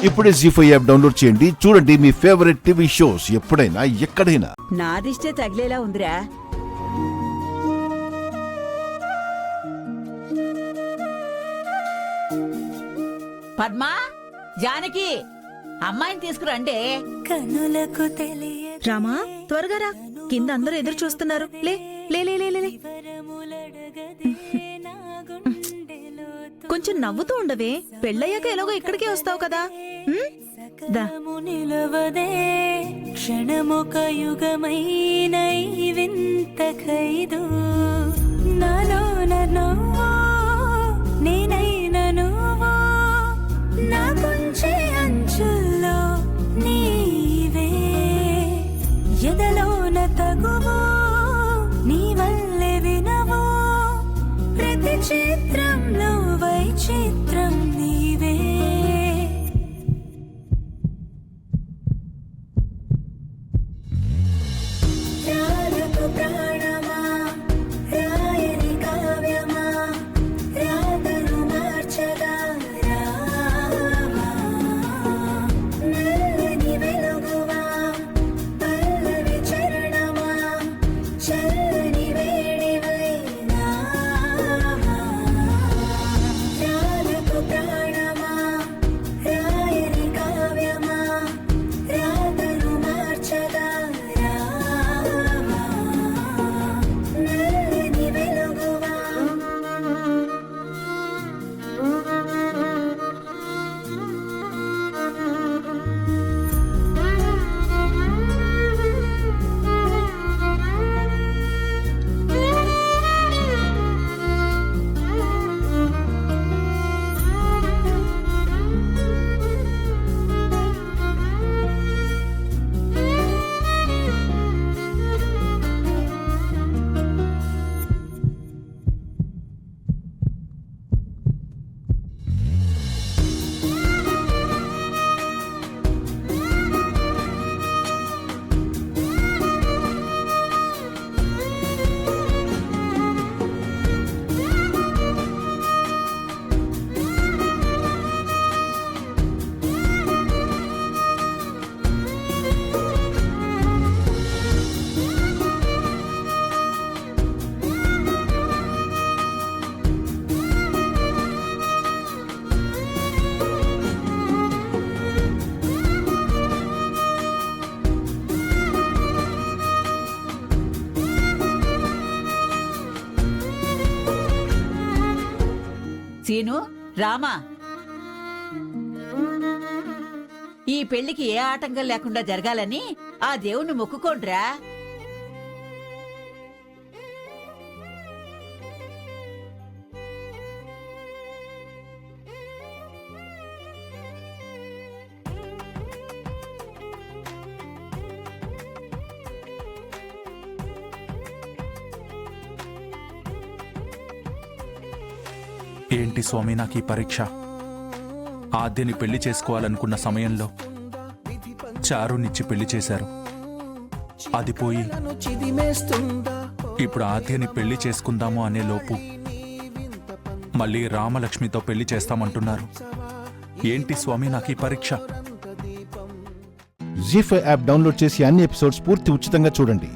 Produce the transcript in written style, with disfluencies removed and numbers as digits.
ఇప్పుడే జీ5 app download చేయండి. చూడండి మీ ఫేవరెట్ టీవీ షోస్ ఎప్పుడైనా ఎక్కడైనా. నా దిష్టే తగిలేలా ఉందిరా. పద్మా, జానకి, అమ్మాయిని తీసుకురండి. కనులకు తెలియ రామా, త్వరగా రా, కింద అందరూ ఎదురు చూస్తున్నారు. లే లే లే లే లే. కొంచెం నవ్వుతూ ఉండవే, పెళ్ళయ్యాక ఎలాగో ఇక్కడికే వస్తావు కదా. దా. నిలవదే క్షణమొక యుగమైన ఈ వింత ఖైదు, నాలోన నువ్వు నేనైన నువ్వు, నా కొంచె అంచుల్లో నీవే, ఎదలోన తగువు నీ వల్లే వినవు, ప్రతి చిత్రంలో వైచిత్రం నీవే. రాలకు ప్రాణమా, రాయని కావ్యమా, రాతను మార్చగా రావా, నల్లని వెలుగువా, పల్లవి చరణమా, చల్లని వేడివై నావా. రాలకు ప్రాణమా, రాయని కావ్యమా, రాతను మార్చగా రావా, నల్లని వెలుగువా. సీను, రామా, ఈ పెళ్లికి ఏ ఆటంకం లేకుండా జరగాలని ఆ దేవుణ్ణి మొక్కుకోండ్రా. ఏంటి స్వామి నాకు ఈ పరీక్ష? ఆద్యని పెళ్లి చేసుకోవాలనుకున్న సమయంలో చారునిచ్చి పెళ్లి చేశారు. అది పోయి ఇప్పుడు ఆద్యని పెళ్లి చేసుకుందాము అనే లోపు మళ్ళీ రామలక్ష్మితో పెళ్లి చేస్తామంటున్నారు. ఏంటి స్వామి నాకు ఈ పరీక్ష? జీ5 యాప్ డౌన్లోడ్ చేసి అన్ని ఎపిసోడ్స్ పూర్తి ఉచితంగా చూడండి.